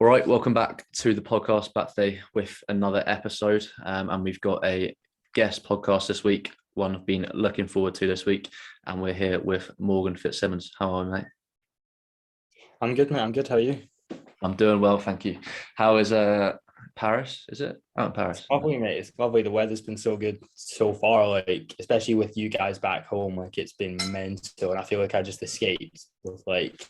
All right, welcome back to the podcast, back today with another episode. And we've got a guest podcast this week, one I've been looking forward to this week. And we're here with Morgan Fitzsimmons. How are you, mate? I'm good, mate. I'm good. How are you? I'm doing well, thank you. How is Paris? Is it out in Paris? Lovely, mate. It's lovely. The weather's been so good so far, like especially with you guys back home. Like it's been mental, and I feel like I just escaped with like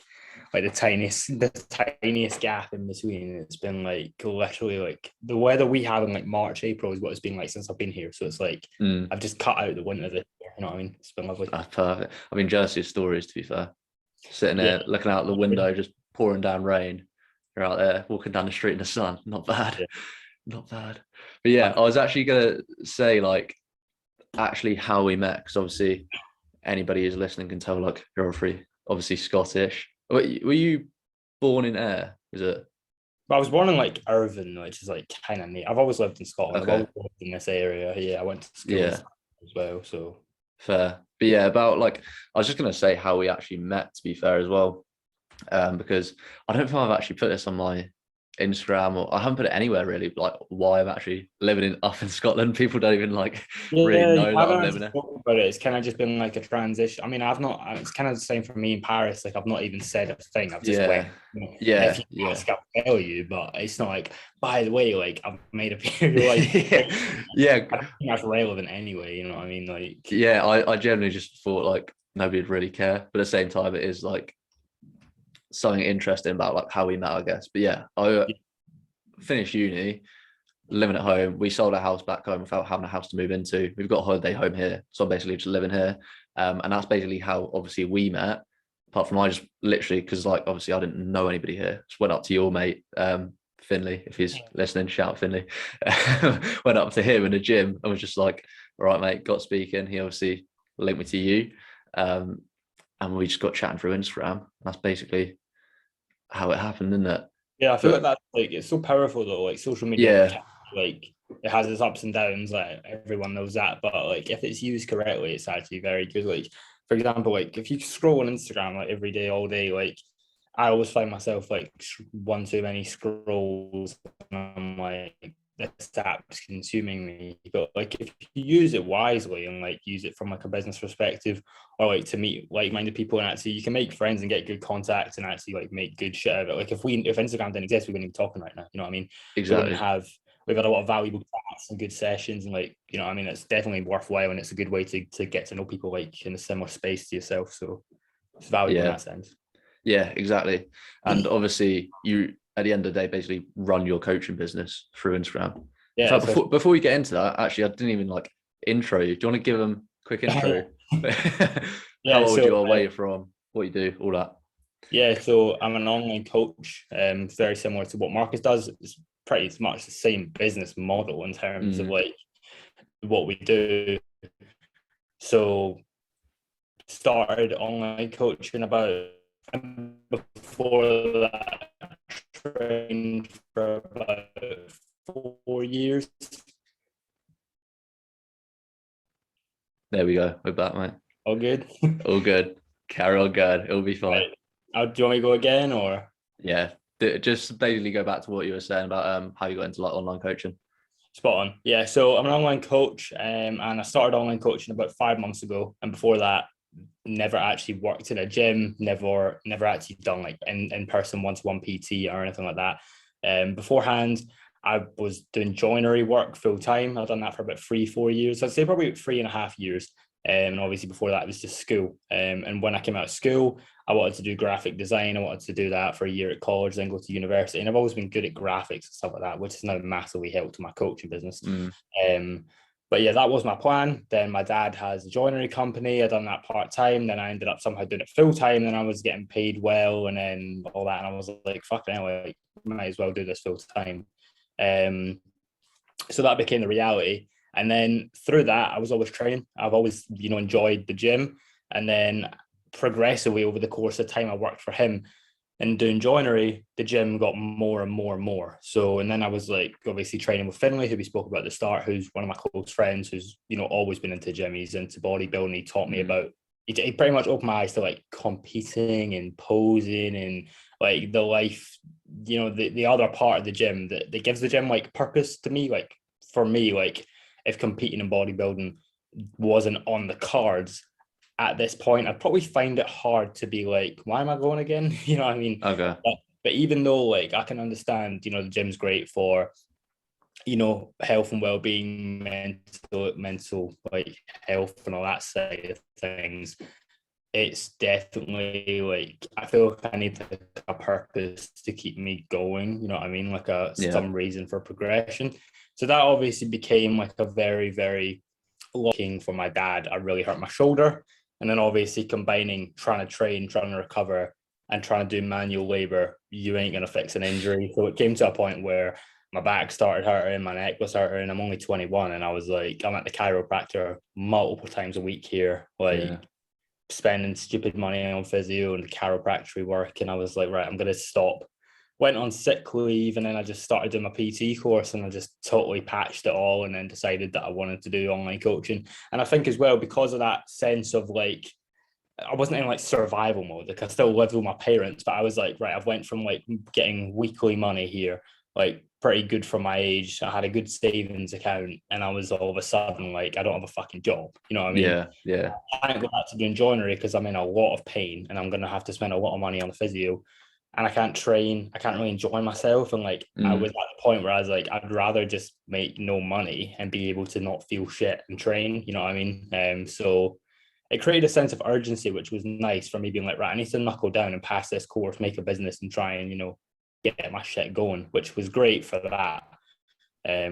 the tiniest gap in between. It's been like literally like the weather we have in like March, April is what it's been like since I've been here. So it's like I've just cut out the winter this year. You know what I mean? It's been lovely. That's perfect. I've been jealous of your stories, to be fair. Sitting Yeah. there looking out the window, just pouring down rain. You're out there walking down the street in the sun. Not bad. Yeah. Not bad. But yeah, I was actually gonna say like actually how we met, because obviously anybody who's listening can tell like you're obviously Scottish. Were you born in Ayr? Is it? But I was born in like Irvine, which is like kind of neat. I've always lived in Scotland. Okay. I've always lived in this area. Yeah, I went to school Yeah, as well. So fair. But yeah, about like I was just gonna say how we actually met, to be fair as well. Because I don't think I've actually put this on my Instagram, or I haven't put it anywhere really, like why I'm actually living up in Scotland. People don't even like really yeah, you know that I'm haven't living actually there. spoken about it. It's kind of just been like a transition. I mean, I've not. It's kind of the same for me in Paris. Like I've not even said a thing. I've just went. Yeah, And if yeah, you yeah. ask, I'll tell you. But it's not like. By the way, like I've made a period. Like Yeah, I don't think that's relevant anyway. You know what I mean? Like yeah. I generally just thought like nobody'd really care, but at the same time, it is like something interesting about like how we met, I guess. But yeah, I finished uni, living at home. We sold our house back home without having a house to move into. We've got a holiday home here, so I'm basically just living here. And that's basically how obviously we met. Apart from I just literally, because like obviously I didn't know anybody here, just went up to your mate, Finley, if he's listening, shout Finley. Went up to him in the gym and was just like, all right, mate, got speaking. He obviously linked me to you. And we just got chatting through Instagram. That's basically how it happened, isn't it? yeah, I feel like But that's like it's so powerful though. Like social media, yeah, like it has its ups and downs. Like everyone knows that, but like if it's used correctly, it's actually very good. Like for example, like if you scroll on Instagram like every day, all day, like I always find myself like one too many scrolls, and I'm like this app's consuming me. But like if you use it wisely and like use it from like a business perspective, or like to meet like-minded people, and actually you can make friends and get good contacts and actually like make good shit out of it. Like if Instagram didn't exist, we wouldn't be talking right now. You know what I mean? We wouldn't exactly. have. We've had a lot of valuable chats and good sessions, and like you know, I mean, it's definitely worthwhile, and it's a good way to get to know people like in a similar space to yourself. So it's valuable in Yeah, that sense. yeah, exactly. And obviously, you at the end of the day basically run your coaching business through Instagram. In Yeah, fact, so before we get into that, actually, I didn't even like intro you. Do you want to give them a quick intro? How yeah, old so you are, where you're from, what you do, all that. yeah, so I'm an online coach, very similar to what Marcus does. It's pretty much the same business model in terms of Mm. like what we do. So started online coaching about and before that trained for about 4 years. There we go. We're back, mate. All good. All good. Carry on, good. It'll be fine. Right. Do you want me to go again or? Yeah. Just basically go back to what you were saying about how you got into like online coaching. Spot on. Yeah. So I'm an online coach, and I started online coaching about 5 months ago. And before that, never actually worked in a gym, never actually done like in person one-to-one PT or anything like that. Beforehand, I was doing joinery work full time. I've done that for about 3-4 years. I'd say probably 3.5 years. And obviously before that it was just school. And when I came out of school, I wanted to do graphic design. I wanted to do that for a year at college, then go to university. And I've always been good at graphics and stuff like that, which has now massively helped my coaching business. Mm. But yeah, that was my plan. Then my dad has a joinery company. I done that part time. Then I ended up somehow doing it full time. Then I was getting paid well, and then all that. And I was like, "Fuck it, like might as well do this full time." So that became the reality. And then through that, I was always training. I've always, enjoyed the gym. And then progressively over the course of time, I worked for him and doing joinery, the gym got more and more and more. So, and then I was like, obviously training with Finley, who we spoke about at the start, who's one of my close friends, who's, always been into gym. He's into bodybuilding. He taught me about, he pretty much opened my eyes to like competing and posing and like the life, the other part of the gym that gives the gym like purpose to me. Like for me, like if competing in bodybuilding wasn't on the cards at this point, I'd probably find it hard to be like, why am I going again? You know what I mean? Okay. But even though like I can understand, the gym's great for, health and well-being, mental like health and all that side of things, it's definitely like I feel like I need like a purpose to keep me going. You know what I mean? Like some reason for progression. So that obviously became like a very, very looking for my dad. I really hurt my shoulder, and then obviously combining trying to train, trying to recover, and trying to do manual labor, you ain't gonna fix an injury. So it came to a point where my back started hurting, my neck was hurting. I'm only 21, and I was like, I'm at the chiropractor multiple times a week here, like spending stupid money on physio and chiropractic work. And I was like, right, I'm gonna stop. Went on sick leave, and then I just started doing my PT course, and I just totally patched it all, and then decided that I wanted to do online coaching. And I think as well, because of that sense of like, I wasn't in like survival mode. Like I still lived with my parents, but I was like, right, I've went from like getting weekly money here, like pretty good for my age. I had a good savings account, and I was all of a sudden like, I don't have a fucking job. You know what I mean? Yeah. I can't go back to doing joinery because I'm in a lot of pain, and I'm going to have to spend a lot of money on the physio, and I can't train. I can't really enjoy myself. And like, I was at the point where I was like, I'd rather just make no money and be able to not feel shit and train. You know what I mean? So it created a sense of urgency, which was nice for me being like, right, I need to knuckle down and pass this course, make a business, and try and, get my shit going, which was great for that.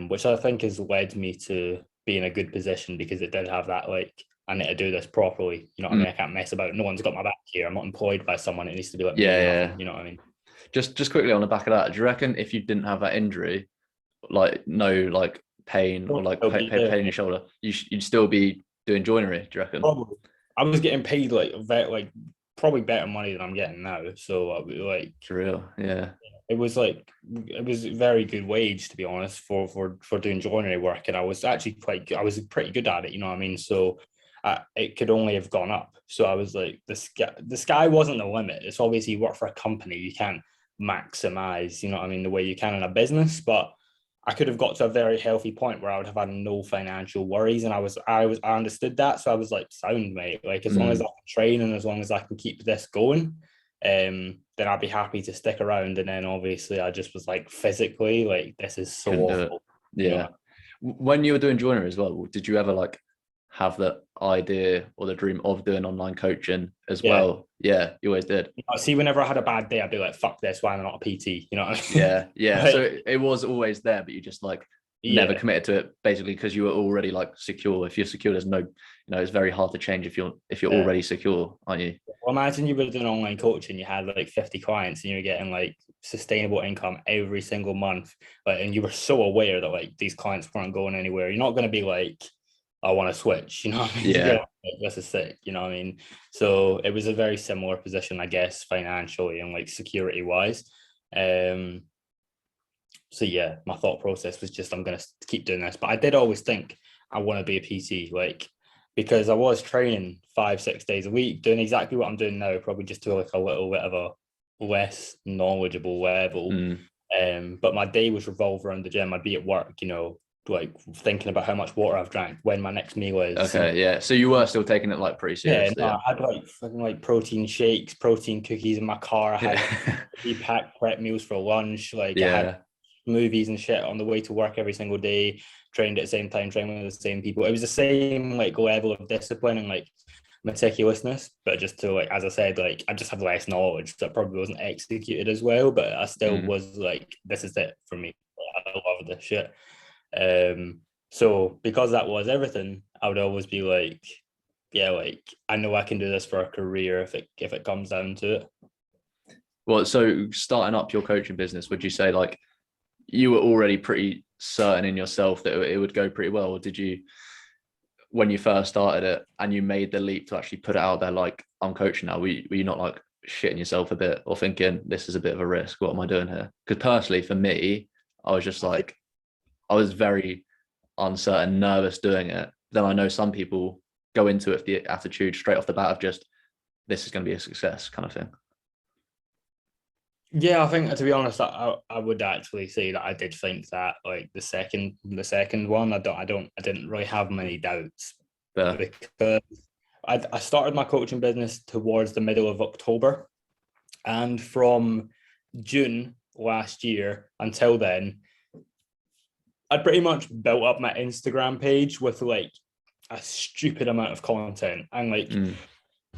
Which I think has led me to be in a good position, because it did have that, like, I need to do this properly. You know what I mean? I can't mess about. No one's got my back here. I'm not employed by someone. It needs to be like, you know what I mean? Just quickly on the back of that, do you reckon if you didn't have that injury, like no like pain or like pain in your shoulder, you'd still be doing joinery? Do you reckon? Probably. I was getting paid like probably better money than I'm getting now. So I was like, for real, yeah. It was very good wage, to be honest, for doing joinery work, and I was actually pretty good at it. You know what I mean? So it could only have gone up. So I was like, the sky wasn't the limit. It's obviously you work for a company, you can't maximize, you know what I mean, the way you can in a business, but I could have got to a very healthy point where I would have had no financial worries, and I understood that. So I was like, sound, mate, like as long as I can train and as long as I can keep this going, then I'd be happy to stick around. And then obviously I just was like, physically, like, this is so awful. Yeah. When you were doing joinery as well, did you ever like have the idea or the dream of doing online coaching as well? Yeah, you always did. See, whenever I had a bad day, I'd be like, fuck this, why am I not a PT? You know what I mean? Yeah. Like, so it was always there, but you just like never committed to it, basically because you were already like secure. If you're secure, there's no, it's very hard to change if you're already secure, aren't you? Well, imagine you were doing online coaching, you had like 50 clients, and you were getting like sustainable income every single month, like, and you were so aware that like these clients weren't going anywhere. You're not going to be like, I want to switch, you know what I mean? Yeah. Like, this is sick, you know what I mean? So it was a very similar position, I guess, financially and like security wise. So yeah, my thought process was just, I'm going to keep doing this. But I did always think I want to be a PT, like, because I was training 5-6 days a week, doing exactly what I'm doing now, probably just to like a little bit of a less knowledgeable level. But my day was revolved around the gym. I'd be at work, like thinking about how much water I've drank, when my next meal is. Okay, yeah. So you were still taking it like pretty seriously. I had like fucking like protein shakes, protein cookies in my car. I had 3-pack prep meals for lunch. Like I had movies and shit on the way to work every single day. Trained at the same time, training with the same people. It was the same like level of discipline and like meticulousness, but just to like, as I said, like I just have less knowledge, so it probably wasn't executed as well. But I still was like, this is it for me. I love this shit. So because that was everything, I would always be like, yeah, like I know I can do this for a career if it comes down to it. Well, so starting up your coaching business, would you say like you were already pretty certain in yourself that it would go pretty well? Or did you, when you first started it and you made the leap to actually put it out there, like, I'm coaching now, were you not like shitting yourself a bit or thinking, this is a bit of a risk, what am I doing here? Because personally for me, I was just like, I was very uncertain, nervous doing it. Then I know some people go into it with the attitude straight off the bat of just, this is going to be a success kind of thing. Yeah, I think to be honest, I would actually say that I did think that like the second one, I didn't really have many doubts But because I started my coaching business towards the middle of October, and from June last year until then, I'd pretty much built up my Instagram page with like a stupid amount of content, and like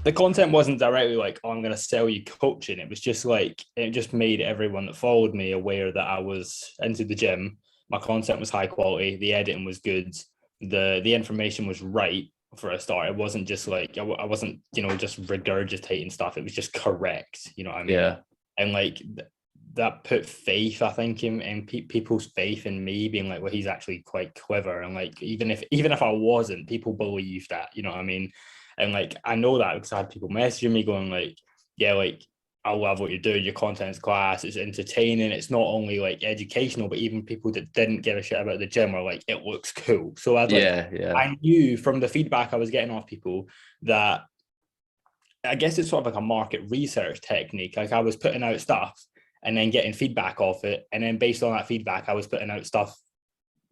the content wasn't directly like, oh, I'm going to sell you coaching. It was just like, it just made everyone that followed me aware that I was into the gym. My content was high quality. The editing was good. The information was right for a start. It wasn't just like, I wasn't, just regurgitating stuff. It was just correct. You know what I mean? yeah, And like that put faith, I think, in people's faith in me being like, well, he's actually quite clever. And like, even if I wasn't, people believe that, you know what I mean? And like, I know that because I had people messaging me going like, yeah, like, I love what you're doing. Your content's class. It's entertaining. It's not only like educational, but even people that didn't give a shit about the gym are like, it looks cool. So yeah. I knew from the feedback I was getting off people that I guess it's sort of like a market research technique. Like I was putting out stuff and then getting feedback off it. And then based on that feedback, I was putting out stuff,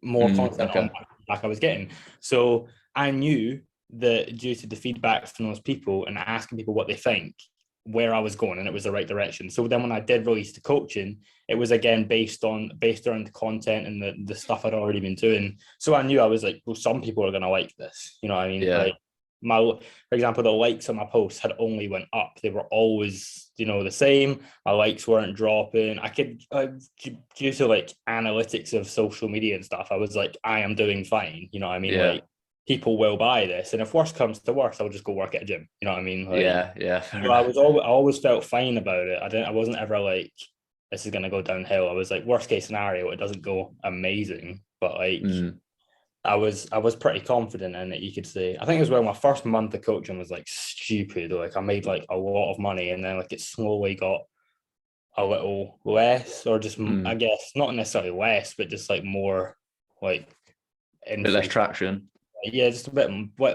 more content on Okay. that feedback I was getting. So I knew that due to the feedback from those people and asking people what they think, where I was going, and it was the right direction. So then when I did release the coaching, it was again based around the content and the stuff I'd already been doing. So I knew I was like, well, some people are gonna like this. You know what I mean? Yeah. Like for example, the likes on my posts had only went up. They were always, the same. My likes weren't dropping. I could, due to like analytics of social media and stuff, I was like, I am doing fine. You know what I mean? Yeah. Like people will buy this, and if worst comes to worst, I'll just go work at a gym. You know what I mean? Like, Yeah. Fair so enough. I always felt fine about it. I wasn't ever like, this is gonna go downhill. I was like, worst case scenario, it doesn't go amazing, but like I was pretty confident in it, you could say. I think it was when my first month of coaching was like stupid. Like I made like a lot of money, and then like it slowly got a little less, or just I guess not necessarily less, but just like more like Bit less infrequent. traction. Yeah, just a bit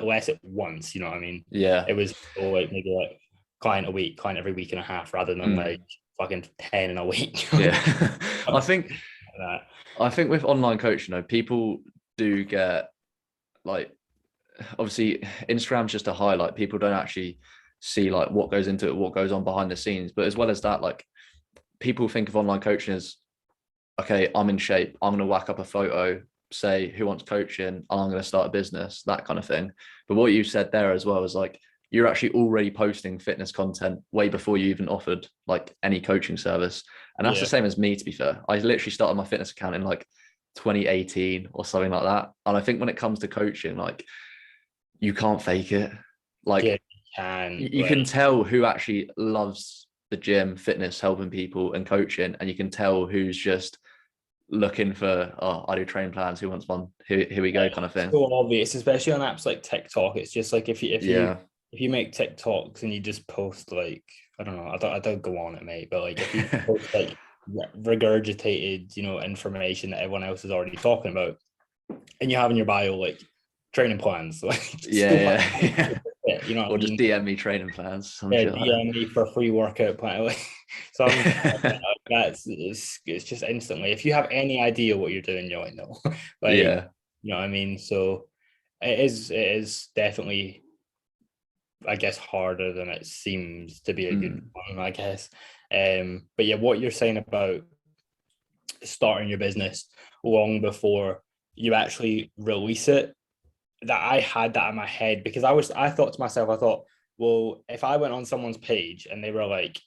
less at once. You know what I mean? Yeah. It was like maybe like client a week, client every week and a half, rather than like fucking 10 in a week. Yeah. I Like think that. I think with online coaching, people do get like, obviously Instagram's just a highlight. People don't actually see like what goes into it, what goes on behind the scenes. But as well as that, like people think of online coaching as, okay, I'm in shape. I'm gonna whack up a photo, say who wants coaching, and I'm gonna start a business, that kind of thing. But what you said there as well is like you're actually already posting fitness content way before you even offered like any coaching service. And that's the Yeah. same as me, to be fair. I literally started my fitness account in like 2018 or something like that. And I think when it comes to coaching, like you can't fake it. Yeah, Like you can. you can Like, tell who actually loves the gym, fitness, helping people and coaching, and you can tell who's just looking for, oh, I do training plans, who wants one, here we go, kind of thing. so obvious, especially on apps like TikTok. It's just like Yeah. if you make TikToks and you just post like, I don't know, I don't go on it, mate, but like if you post like regurgitated, information that everyone else is already talking about, and you have in your bio like training plans, like Yeah, stuff like yeah. that, you know what I Or just mean? DM me training plans, some Yeah, shit like DM me for a free workout plan. Like some that's it's just instantly. If you have any idea what you're doing, you might know. that. Like, Yeah. you know what I mean? So it is definitely, I guess, harder than it seems to be a good Mm. one, I guess. But yeah, what you're saying about starting your business long before you actually release it, that I had that in my head, because I thought to myself, I thought, well, if I went on someone's page and they were like,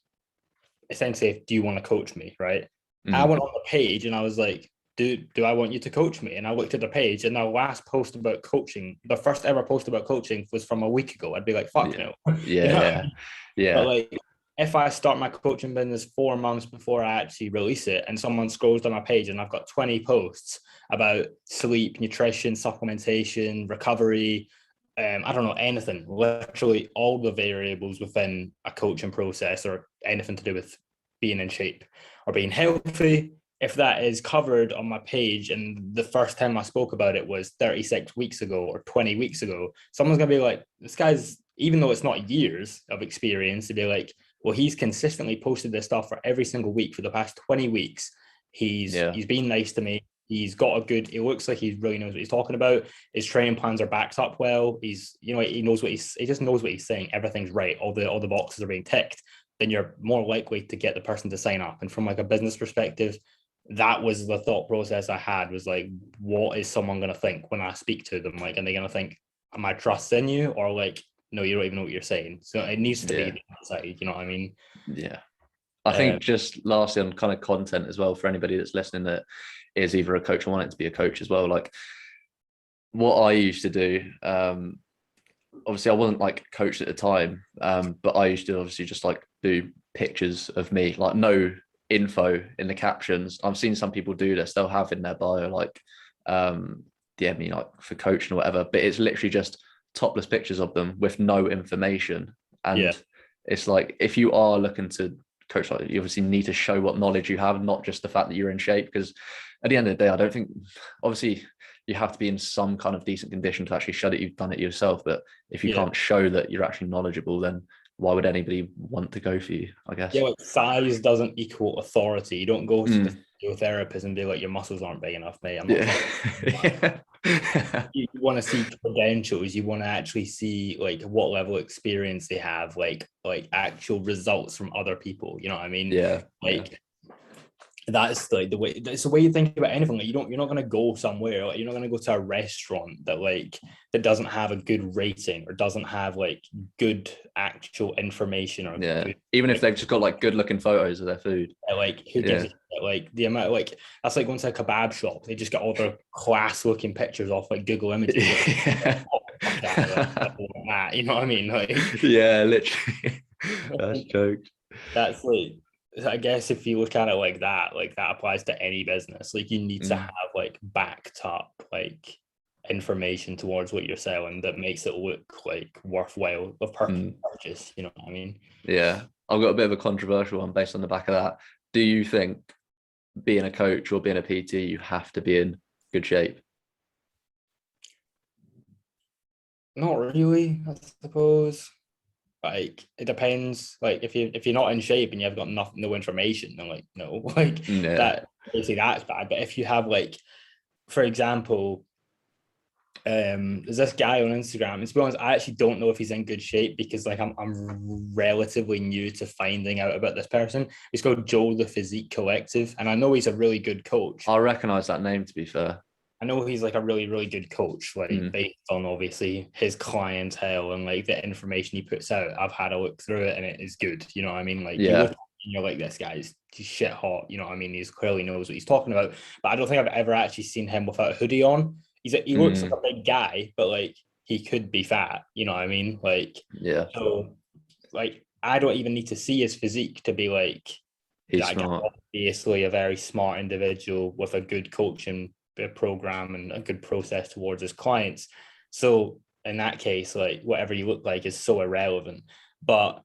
essentially, do you want to coach me? Right. I Mm. went on the page and I was like, do I want you to coach me? And I looked at the page, and the last post about coaching, the first ever post about coaching was from a week ago. I'd be like, fuck Yeah. no. You Yeah. know? Yeah. But Yeah. like, if I start my coaching business 4 months before I actually release it, and someone scrolls down my page and I've got 20 posts about sleep, nutrition, supplementation, recovery, I don't know, anything, literally all the variables within a coaching process, or anything to do with being in shape or being healthy, if that is covered on my page and the first time I spoke about it was 36 weeks ago or 20 weeks ago, someone's going to be like, this guy's, even though it's not years of experience, to be like, Well, he's consistently posted this stuff for every single week for the past 20 weeks. He's been nice to me. He's got a good, it looks like he really knows what he's talking about. His training plans are backed up well. He's, you know, he knows he just knows what he's saying. Everything's right. All the boxes are being ticked. Then you're more likely to get the person to sign up. And from like a business perspective, that was the thought process I had, was like, what is someone going to think when I speak to them? Like, are they going to think, am I trusting you? Or like, no, you don't even know what you're saying. So it needs to be the outside, you know what I mean? Yeah. I think just lastly on kind of content as well, for anybody that's listening that is either a coach or wanting to be a coach as well, like what I used to do, obviously I wasn't like coached at the time, but I used to obviously just like do pictures of me, like no info in the captions. I've seen some people do this, they'll have in their bio like DM me like for coaching or whatever, but it's literally just topless pictures of them with no information. And it's like, if you are looking to coach, like, you obviously need to show what knowledge you have, not just the fact that you're in shape, because at the end of the day, I don't think, obviously you have to be in some kind of decent condition to actually show that you've done it yourself, but if you can't show that you're actually knowledgeable, then why would anybody want to go for you, I guess? Yeah, like size doesn't equal authority. You don't go to the physiotherapist and be like, your muscles aren't big enough, mate. I'm not you want to see credentials. You want to actually see like what level of experience they have, like actual results from other people. You know what I mean? That's like the way. It's the way you think about anything. Like you're not going to go somewhere. Like you're not going to go to a restaurant that doesn't have a good rating or doesn't have like good actual information or even if they've just got like good looking photos of their food. Like who gives a shit? Like the amount, like that's like going to a kebab shop. They just got all their class looking pictures off like Google Images. You know what I mean? Like literally. That's jokes. That's like, I guess if you look at it like that applies to any business. Like you need to have like backed up like information towards what you're selling that makes it look like worthwhile of purchase. You know what I mean? Yeah, I've got a bit of a controversial one based on the back of that. Do you think being a coach or being a PT, you have to be in good shape? Not really, I suppose. Like it depends. Like if you're not in shape and you've got no information, then like no, like that basically that's bad. But if you have like, for example, there's this guy on Instagram, and to be honest, I actually don't know if he's in good shape because like I'm relatively new to finding out about this person. He's called Joe the Physique Collective, and I know he's a really good coach. I recognize that name, to be fair. I know he's like a really, really good coach, like based on obviously his clientele and like the information he puts out. I've had a look through it and it is good. You know what I mean? Like, you're like, this guy's shit hot. You know what I mean? He's clearly knows what he's talking about. But I don't think I've ever actually seen him without a hoodie on. He looks like a big guy, but like he could be fat. You know what I mean? Like, so like I don't even need to see his physique to be like, he's smart. Obviously a very smart individual with a good coaching program and a good process towards his clients. So in that case, like whatever you look like is so irrelevant. But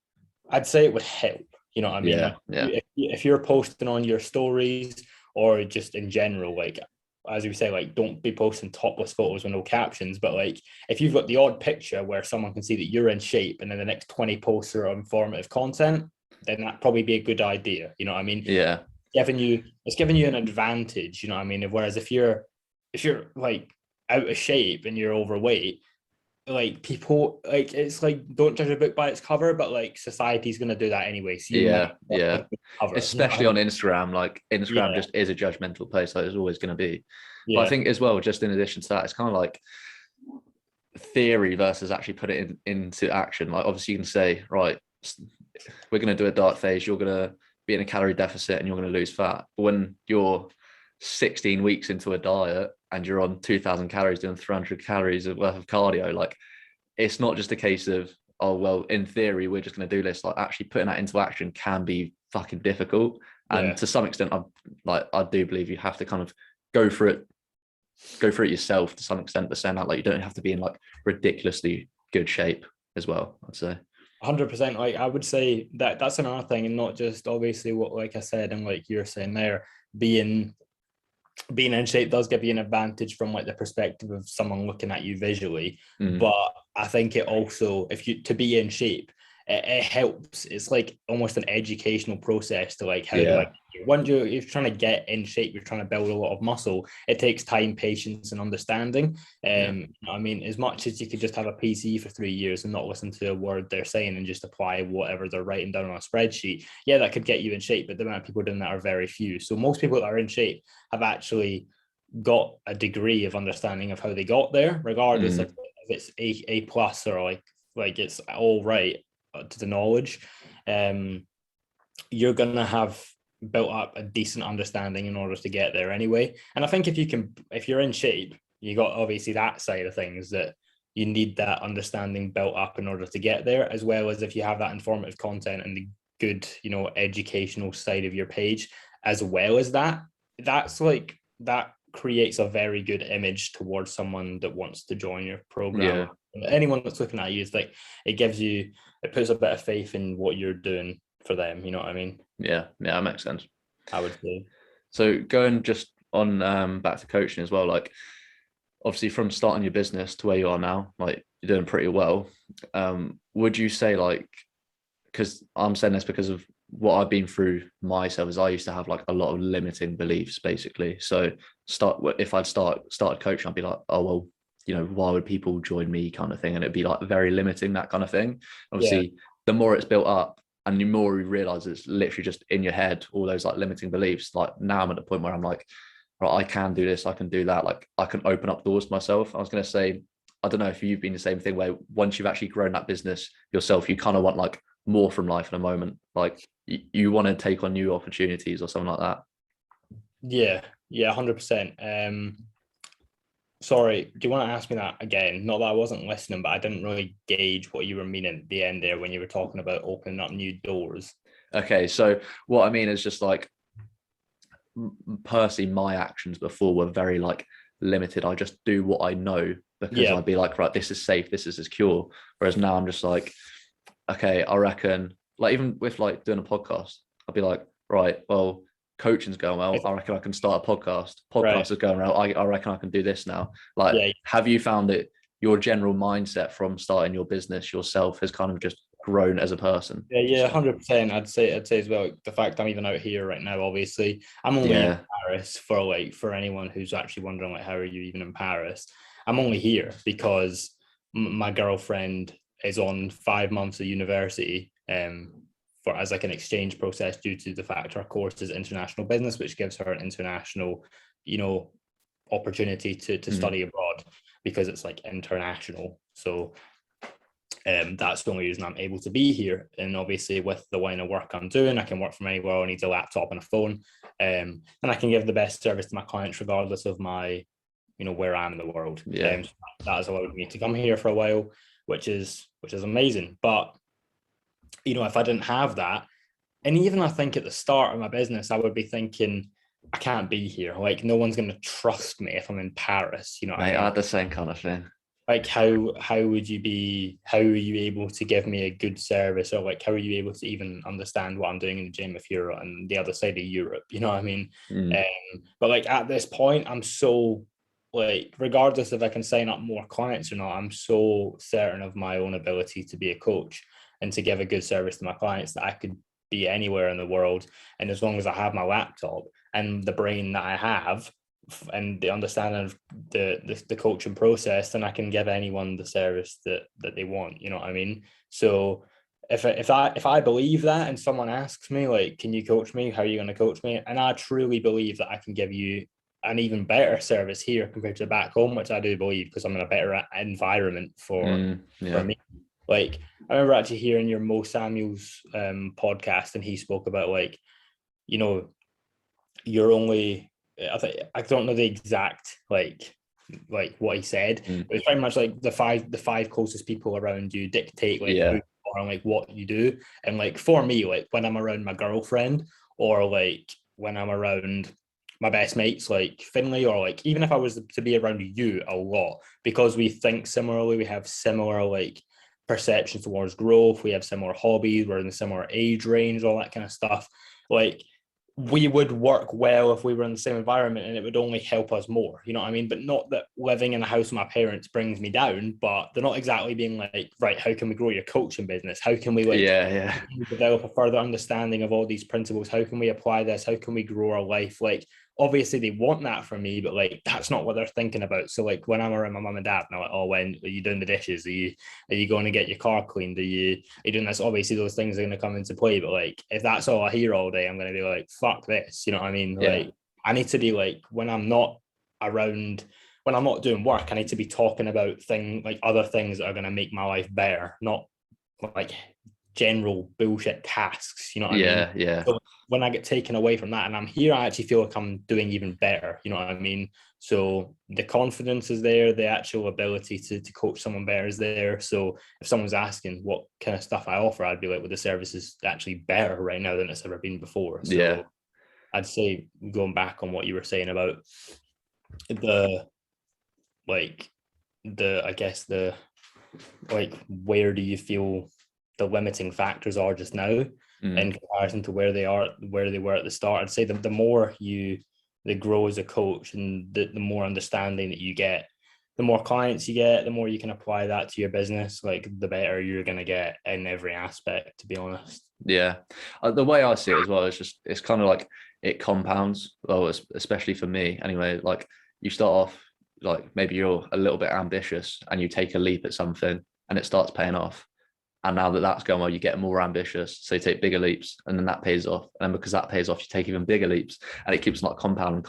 I'd say it would help. You know what I mean? If you're posting on your stories or just in general, like as you say, like don't be posting topless photos with no captions. But like if you've got the odd picture where someone can see that you're in shape and then the next 20 posts are informative content, then that'd probably be a good idea. You know what I mean? Yeah. It's giving you an advantage, you know what I mean? Whereas if you're like out of shape and you're overweight, like people like it's like don't judge a book by its cover, but like society's gonna do that anyway. So cover, especially on Instagram. Like Instagram just is a judgmental place, like it's always gonna be. But I think as well, just in addition to that, it's kind of like theory versus actually put it into action. Like obviously you can say, right, we're gonna do a diet phase, you're gonna be in a calorie deficit and you're going to lose fat. But when you're 16 weeks into a diet and you're on 2,000 calories doing 300 calories worth of cardio, like it's not just a case of, oh, well, in theory, we're just going to do this. Like actually putting that into action can be fucking difficult. And to some extent, I do believe you have to kind of go for it yourself to some extent, but saying that like you don't have to be in like ridiculously good shape as well, I'd say. 100%. Like I would say that's another thing, and not just obviously what like I said and like you're saying there, being in shape does give you an advantage from like the perspective of someone looking at you visually. But I think it also, to be in shape, it helps. It's like almost an educational process to like, how do Yeah. I, once you're trying to get in shape, you're trying to build a lot of muscle, it takes time, patience, and understanding. Yeah. I mean, as much as you could just have a PC for 3 years and not listen to a word they're saying and just apply whatever they're writing down on a spreadsheet, yeah, that could get you in shape, but the amount of people doing that are very few. So most people that are in shape have actually got a degree of understanding of how they got there, regardless if it's A plus or like it's all right to the knowledge. You're gonna have built up a decent understanding in order to get there anyway. And I think if you're in shape, you got obviously that side of things, that you need that understanding built up in order to get there, as well as if you have that informative content and the good, educational side of your page, as well as that. That creates a very good image towards someone that wants to join your program. Yeah. Anyone that's looking at you, is like, it puts a bit of faith in what you're doing for them. You know what I mean? Yeah. Yeah. That makes sense. I would say. So going just on back to coaching as well, like obviously from starting your business to where you are now, like you're doing pretty well. Would you say, like, because I'm saying this because of what I've been through myself, is I used to have like a lot of limiting beliefs basically. So if I'd started coaching, I'd be like, oh well, why would people join me, kind of thing, and it'd be like very limiting, that kind of thing. Obviously, the more it's built up and the more you realize it's literally just in your head, all those like limiting beliefs. Like now I'm at the point where I'm like, right, I can do this, I can do that. Like I can open up doors to myself. I was going to say, I don't know if you've been the same thing, where once you've actually grown that business yourself, you kind of want like more from life in a moment. Like you want to take on new opportunities or something like that. Yeah, 100%. Sorry, do you want to ask me that again? Not that I wasn't listening, but I didn't really gauge what you were meaning at the end there when you were talking about opening up new doors. Okay, so what I mean is just like, personally, my actions before were very like limited. I just do what I know because I'd be like, right, this is safe, this is secure. Whereas now I'm just like, okay, I reckon, like even with like doing a podcast, I'd be like, right, well, coaching's going well, I reckon I can start a podcast. Is going well, I reckon I can do this now. Like, have you found that your general mindset from starting your business yourself has kind of just grown as a person? Yeah, 100%. I'd say as well, the fact I'm even out here right now, obviously I'm only in Paris, for anyone who's actually wondering, like, how are you even in Paris? I'm only here because my girlfriend is on 5 months of university for as like an exchange process, due to the fact her course is international business, which gives her an international opportunity to study abroad, because it's like international. So that's the only reason I'm able to be here. And obviously with the line of work I'm doing, I can work from anywhere. I need a laptop and a phone, and I can give the best service to my clients regardless of my where I am in the world. So that has allowed me to come here for a while, which is amazing. But if I didn't have that, and even I think at the start of my business, I would be thinking, I can't be here. Like, no one's going to trust me if I'm in Paris. Mate, I had the same kind of thing. Like, how are you able to give me a good service, or like, how are you able to even understand what I'm doing in the gym if you're on the other side of Europe? You know what I mean? But like at this point, I'm so, like, regardless if I can sign up more clients or not, I'm so certain of my own ability to be a coach and to give a good service to my clients that I could be anywhere in the world. And as long as I have my laptop and the brain that I have and the understanding of the coaching process, then I can give anyone the service that they want. You know what I mean? So if I believe that, and someone asks me, like, can you coach me? How are you going to coach me? And I truly believe that I can give you an even better service here compared to back home, which I do believe, because I'm in a better environment for me. Like, I remember actually hearing your Mo Samuel's podcast, and he spoke about, like, you're only, I don't know the exact like what he said, but it's pretty much like the five closest people around you dictate like who you are and like what you do. And like for me, like when I'm around my girlfriend, or like when I'm around my best mates like Finley, or like even if I was to be around you a lot, because we think similarly, we have similar like perceptions towards growth, we have similar hobbies, we're in a similar age range, all that kind of stuff. Like, we would work well if we were in the same environment, and it would only help us more, you know what I mean? But not that living in a house with my parents brings me down, but they're not exactly being like, right, how can we grow your coaching business? How can we develop a further understanding of all these principles? How can we apply this? How can we grow our life? Like, obviously they want that from me, but like, that's not what they're thinking about. So like when I'm around my mum and dad, and I'm like, oh, when are you doing the dishes? Are you going to get your car cleaned? Are you doing this? Obviously those things are going to come into play, but like, if that's all I hear all day, I'm going to be like, fuck this, you know what I mean? Like, I need to be like, when I'm not doing work, I need to be talking about other things that are going to make my life better, not like general bullshit tasks, you know what I mean? So when I get taken away from that and I'm here, I actually feel like I'm doing even better, you know what I mean? So the confidence is there, the actual ability to coach someone better is there. So if someone's asking what kind of stuff I offer, I'd be like, well, the service is actually better right now than it's ever been before. So I'd say, going back on what you were saying about where do you feel the limiting factors are just now in comparison to where they were at the start? I'd say the more they grow as a coach, and the more understanding that you get, the more clients you get, the more you can apply that to your business, like the better you're going to get in every aspect, to be honest. The way I see it as well is just, it's kind of like it compounds. Well, especially for me anyway, like you start off like maybe you're a little bit ambitious and you take a leap at something and it starts paying off. And now that that's going well, you get more ambitious. So you take bigger leaps and then that pays off. And because that pays off, you take even bigger leaps and it keeps like compounding.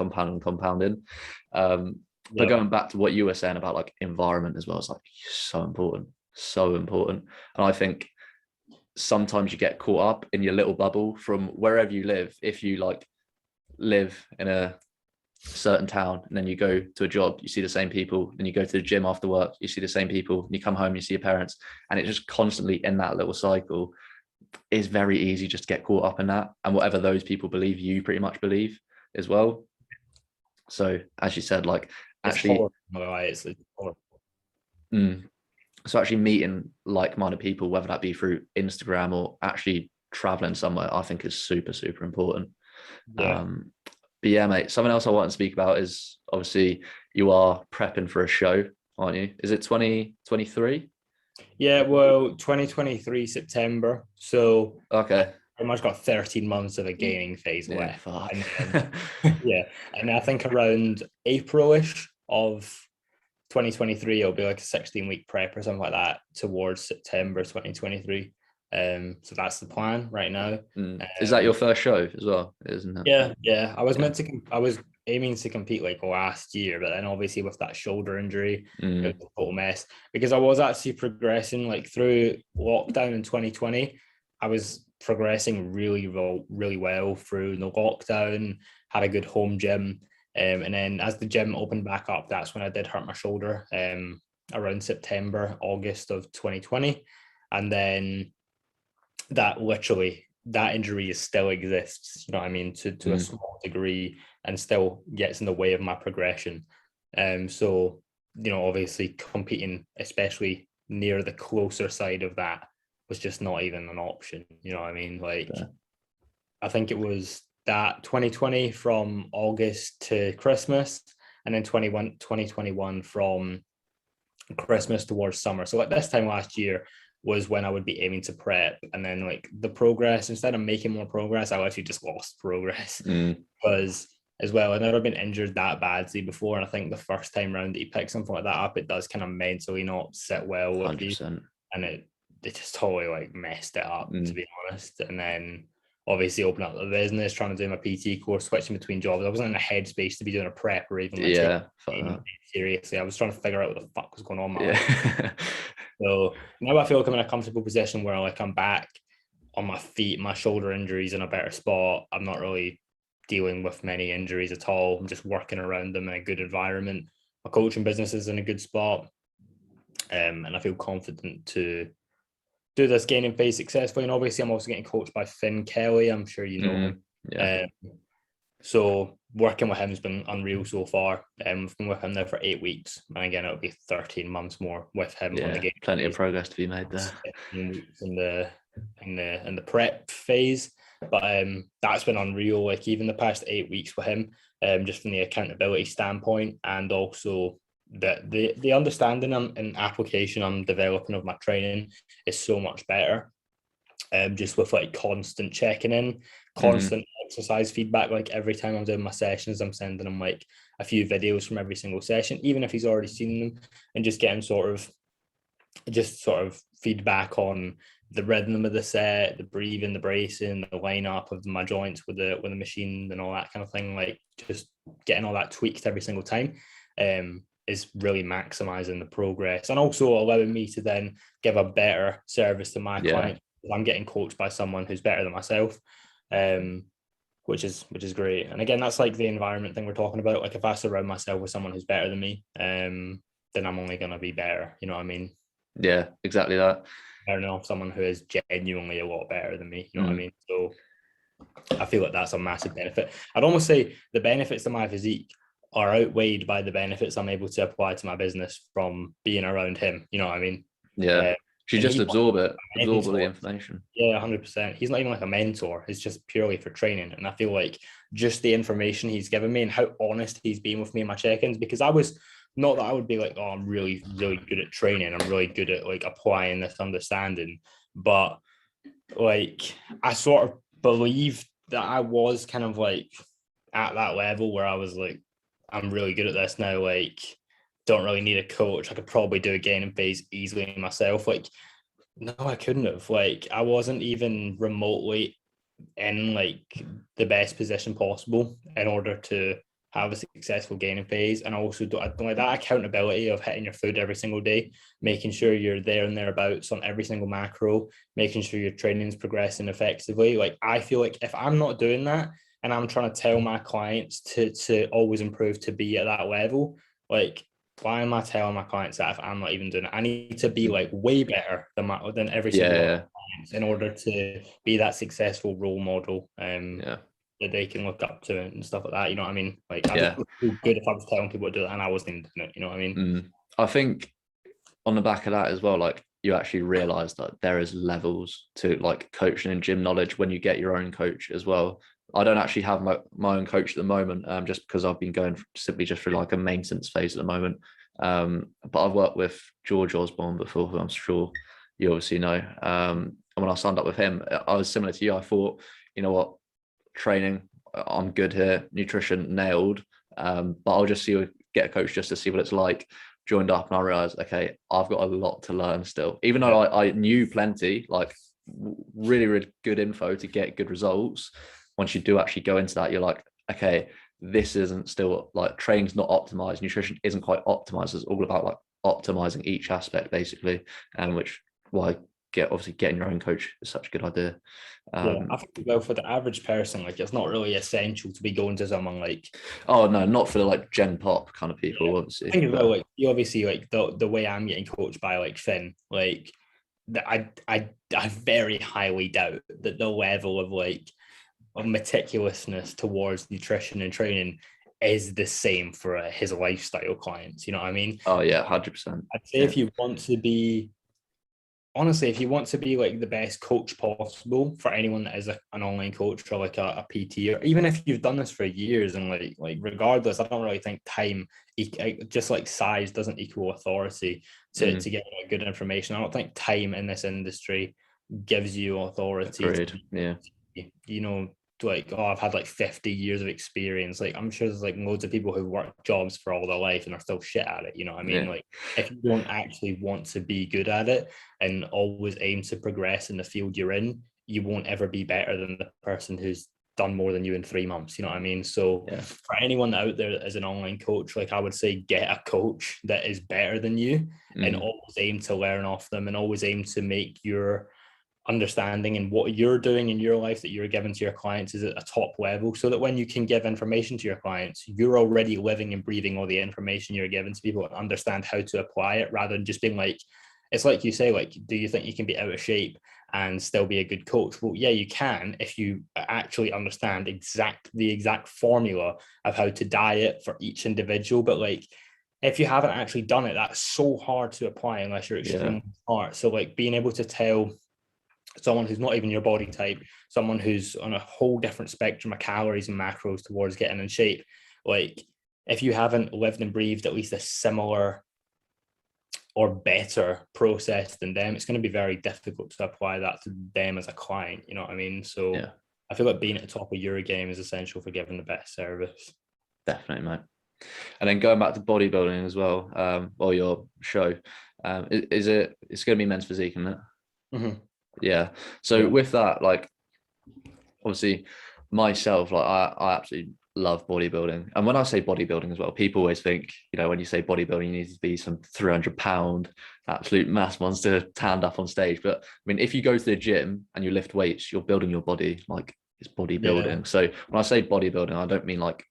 But going back to what you were saying about like environment as well, it's like so important. And I think sometimes you get caught up in your little bubble from wherever you live. If you like live in a certain town and then you go to a job, you see the same people, then you go to the gym after work, you see the same people, and you come home, you see your parents, and it's just constantly in that little cycle. It's very easy just to get caught up in that, and whatever those people believe, you pretty much believe as well. So as you said, like actually so actually meeting like-minded people, whether that be through Instagram or actually traveling somewhere, I think is super important. But yeah, mate, something else I want to speak about is obviously you are prepping for a show, aren't you? Is it 2023? Yeah, well, 2023 September. So okay, pretty much got 13 months of a gaining phase left. And I think around April-ish of 2023, it'll be like a 16-week prep or something like that towards September 2023. So that's the plan right now. Is that your first show as well, isn't it? Yeah. I was aiming to compete like last year, but then obviously with that shoulder injury, it was a total mess, because I was actually progressing like through lockdown in 2020. I was progressing really well through the lockdown, had a good home gym. And then as the gym opened back up, that's when I did hurt my shoulder around September, August of 2020. And then that injury still exists, you know what I mean, to a small degree, and still gets in the way of my progression. So, you know, obviously competing, especially near the closer side of that, was just not even an option, you know what I mean? Like, I think it was that 2020 from August to Christmas, and then 2021 from Christmas towards summer. So like this time last year was when I would be aiming to prep, and then like the progress, instead of making more progress, I actually just lost progress because as well, I've never been injured that badly before, and I think the first time round that you pick something like that up, it does kind of mentally not sit well with 100%. You, and it just totally like messed it up, to be honest. And then obviously open up the business, trying to do my PT course, switching between jobs. I wasn't in a headspace to be doing a prep or even like seriously. I was trying to figure out what the fuck was going on in my life. So now I feel like I'm in a comfortable position where like I'm back on my feet, my shoulder injuries in a better spot. I'm not really dealing with many injuries at all. I'm just working around them in a good environment. My coaching business is in a good spot. And I feel confident to do this gaining phase successfully. And obviously I'm also getting coached by Finn Kelly. I'm sure you know him. So working with him has been unreal so far. We've been with him now for 8 weeks, and again it'll be 13 months more with him on the game. Plenty of progress to be made there. In the prep phase, But that's been unreal. Like even the past 8 weeks with him, just from the accountability standpoint, and also the understanding and application I'm developing of my training is so much better. Just with like constant checking in, constant exercise feedback. Like every time I'm doing my sessions, I'm sending him like a few videos from every single session, even if he's already seen them, and just getting sort of feedback on the rhythm of the set, the breathing, the bracing, the lineup of my joints with the machine and all that kind of thing. Like just getting all that tweaked every single time is really maximizing the progress, and also allowing me to then give a better service to my client. I'm getting coached by someone who's better than myself, which is great. And again, that's like the environment thing we're talking about. Like if I surround myself with someone who's better than me, then I'm only going to be better. You know what I mean? Yeah, exactly that. I don't know, someone who is genuinely a lot better than me. You know what I mean? So I feel like that's a massive benefit. I'd almost say the benefits to my physique are outweighed by the benefits I'm able to apply to my business from being around him. You know what I mean? Yeah. You just absorb all the information. Yeah, 100%. He's not even like a mentor. It's just purely for training. And I feel like just the information he's given me and how honest he's been with me in my check-ins, because I was not that I would be like, oh, I'm really, really good at training. I'm really good at like applying this understanding. But like, I sort of believed that I was kind of like at that level where I was like, I'm really good at this now. Like, don't really need a coach. I could probably do a gaining phase easily myself. Like, no, I couldn't have. Like, I wasn't even remotely in like the best position possible in order to have a successful gaining phase. And also, I don't like that accountability of hitting your food every single day, making sure you're there and thereabouts on every single macro, making sure your training is progressing effectively. Like, I feel like if I'm not doing that and I'm trying to tell my clients to always improve to be at that level, like, why am I telling my clients that if I'm not even doing it? I need to be like way better than every single one of my clients in order to be that successful role model that they can look up to and stuff like that. You know what I mean? Like, I just feel good if I was telling people to do that and I wasn't even doing it. You know what I mean? I think on the back of that as well, like you actually realize that there is levels to like coaching and gym knowledge when you get your own coach as well. I don't actually have my own coach at the moment, just because I've been going simply just through like a maintenance phase at the moment. But I've worked with George Osborne before, who I'm sure you obviously know. And when I signed up with him, I was similar to you. I thought, you know what, training, I'm good here, nutrition nailed. But I'll just get a coach just to see what it's like. Joined up and I realized, okay, I've got a lot to learn still. Even though I knew plenty, like really, really good info to get good results. Once you do actually go into that, you're like, okay, this isn't still like training's not optimized. Nutrition isn't quite optimized. It's all about like optimizing each aspect basically. And which why obviously getting your own coach is such a good idea. I think well for the average person, like it's not really essential to be going to someone like, oh no, not for the like Gen Pop kind of people, obviously. I think as well, like you obviously like the way I'm getting coached by like Finn, like that I very highly doubt that the level of like of meticulousness towards nutrition and training is the same for his lifestyle clients. You know what I mean? Oh yeah, 100%. I'd say if you want to be, honestly, if you want to be like the best coach possible for anyone that is an online coach or like a PT, or even if you've done this for years and like regardless, I don't really think time, just like size doesn't equal authority to get like, good information. I don't think time in this industry gives you authority. Agreed. You know, like, oh, I've had like 50 years of experience. Like, I'm sure there's like loads of people who work jobs for all their life and are still shit at it. You know what I mean? Like, if you don't actually want to be good at it and always aim to progress in the field you're in, you won't ever be better than the person who's done more than you in 3 months. You know what I mean? So for anyone out there that is an online coach, like I would say, get a coach that is better than you and always aim to learn off them and always aim to make your understanding and what you're doing in your life that you're giving to your clients is at a top level, so that when you can give information to your clients, you're already living and breathing all the information you're giving to people and understand how to apply it, rather than just being like, it's like you say, like, do you think you can be out of shape and still be a good coach? Well, yeah, you can if you actually understand the exact formula of how to diet for each individual. But like, if you haven't actually done it, that's so hard to apply unless you're extremely smart. So like being able to tell someone who's not even your body type, someone who's on a whole different spectrum of calories and macros towards getting in shape. Like, if you haven't lived and breathed at least a similar or better process than them, it's going to be very difficult to apply that to them as a client. You know what I mean? So Yeah, I feel like being at the top of your game is essential for giving the best service. definitely, mate. And then going back to bodybuilding as well, or your show, is it? It's going to be men's physique, isn't it? Mm-hmm. Yeah. So Yeah. with that, like, obviously, myself, like, I absolutely love bodybuilding. And when I say bodybuilding as well, people always think, when you say bodybuilding, you need to be some 300-pound absolute mass monster tanned up on stage. But I mean, if you go to the gym and you lift weights, you're building your body. Like, it's bodybuilding. Yeah. So when I say bodybuilding, I don't mean like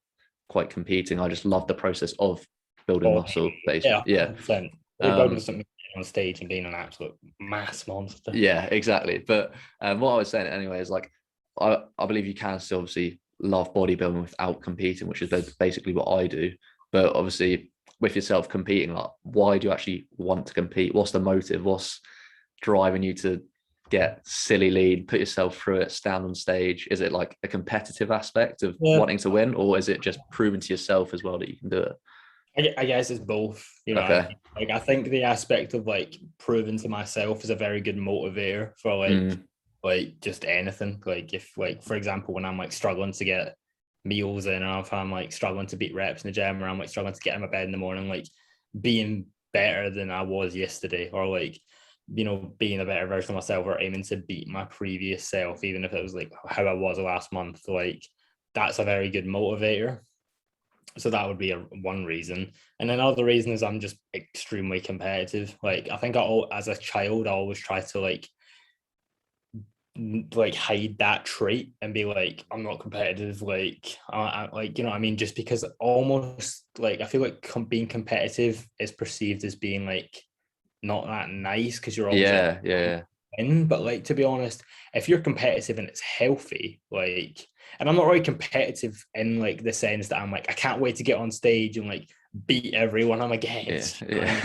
quite competing. I just love the process of building muscle, basically. Yeah, Yeah. 100%. Bodybuilding is something on stage and being an absolute mass monster. Yeah, exactly. But what I was saying anyway is, like, I believe you can still obviously love bodybuilding without competing, which is basically what I do. But obviously, with yourself competing, like, why do you actually want to compete? What's the motive? What's driving you to get silly lean, put yourself through it, stand on stage? Is it like a competitive aspect of Yeah. wanting to win, or is it just proving to yourself as well that you can do it? I guess it's both. Okay. I think the aspect of like proving to myself is a very good motivator for like just anything. Like, if, like, for example, when I'm like struggling to get meals in, or if I'm like struggling to beat reps in the gym, or I'm like struggling to get in my bed in the morning, like being better than I was yesterday, or like, being a better version of myself, or aiming to beat my previous self, even if it was like how I was last month, like that's a very good motivator. So that would be one reason. And another reason is I'm just extremely competitive. Like, I think as a child, I always try to like hide that trait and be like, I'm not competitive. Like, like, you know what I mean? Just because almost like, I feel like being competitive is perceived as being like not that nice, because you're always like, Yeah. but like, to be honest, if you're competitive and it's healthy, like, and I'm not really competitive in like the sense that I'm like, I can't wait to get on stage and like beat everyone I'm against. Yeah.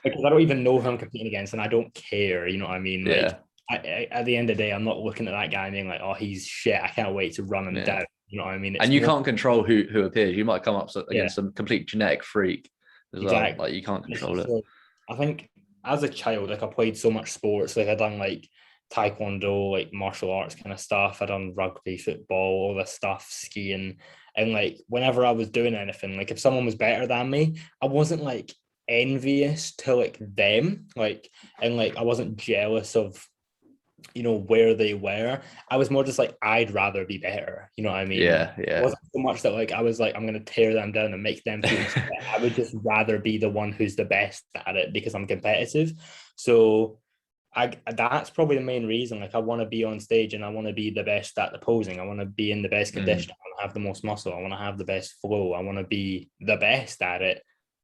Because I don't even know who I'm competing against, and I don't care. You know what I mean? Like, Yeah. at the end of the day, I'm not looking at that guy and being like, oh, he's shit, I can't wait to run him Yeah. down. You know what I mean? And you can't control who appears. You might come up against some complete genetic freak as well. Exactly. Like, you can't control it. Like, I think as a child, like, I played so much sports. Like, I done like taekwondo, like martial arts kind of stuff. I done rugby, football, all this stuff, skiing. And like, whenever I was doing anything, like if someone was better than me, I wasn't like envious to like them. Like, and like, I wasn't jealous of, where they were. I was more just like, I'd rather be better. You know what I mean? Yeah. It wasn't so much that like I was like, I'm gonna tear them down and make them feel I would just rather be the one who's the best at it because I'm competitive. So that's probably the main reason. Like, I want to be on stage and I want to be the best at the posing. I want to be in the best condition. I want to have the most muscle. I want to have the best flow. I want to be the best at it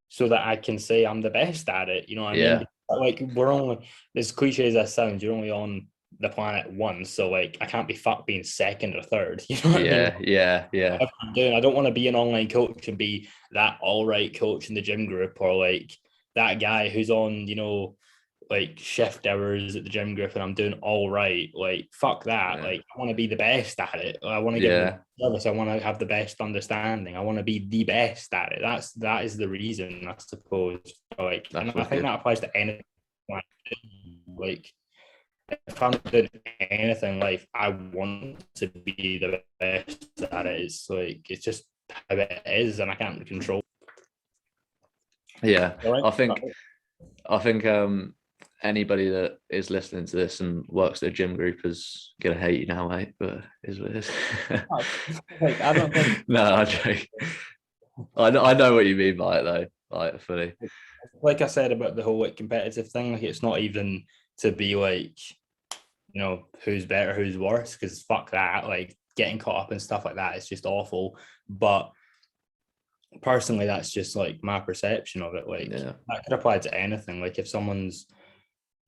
so that I can say I'm the best at it. You know what I mean? Like, we're only, as cliche as that sounds, you're only on the planet once. So like, I can't be fucked being second or third. You know what I mean? Yeah. I don't want to be an online coach and be that all right coach in the gym group, or like that guy who's on, like shift hours at the gym group and I'm doing all right. Like, fuck that. Like, I want to be the best at it. I want to give the service. I want to have the best understanding. I want to be the best at it. That is the reason, I suppose. Like, and I think that applies to anything. Like, if I'm doing anything in life, I want to be the best at it. It's like, it's just how it is, and I can't control. Yeah, I think anybody that is listening to this and works at a gym group is gonna hate you now, mate. But it is what it is. Like, I don't think. No, I'm joking. I know what you mean by it though. Like, fully. Like I said about the whole like competitive thing, like, it's not even to be like, who's better, who's worse, because fuck that. Like, getting caught up in stuff like that is just awful. But personally, that's just like my perception of it. Like, that could apply to anything. Like, if someone's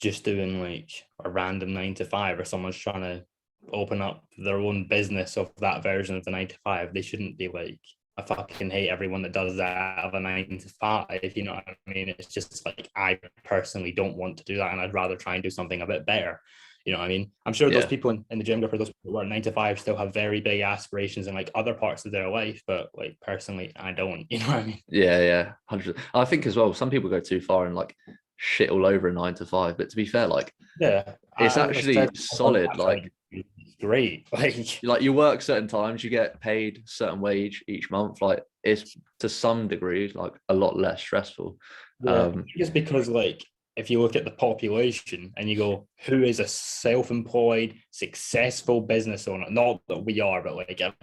just doing like a random 9 to 5, or someone's trying to open up their own business of that version of the 9 to 5, they shouldn't be like, I fucking hate everyone that does that of a 9 to 5. You know what I mean? It's just like, I personally don't want to do that, and I'd rather try and do something a bit better. You know what I mean? I'm sure those Yeah. people in the gym group or those people who work 9 to 5 still have very big aspirations in like other parts of their life, but like personally, I don't. You know what I mean? Yeah, 100. I think as well, some people go too far and like shit all over a 9 to 5. But to be fair, like Yeah, it's I actually said solid. it's great. Like you work certain times, you get paid certain wage each month. Like it's to some degree like a lot less stressful. Yeah, just because like if you look at the population and you go, who is a self-employed, successful business owner? Not that we are, but like if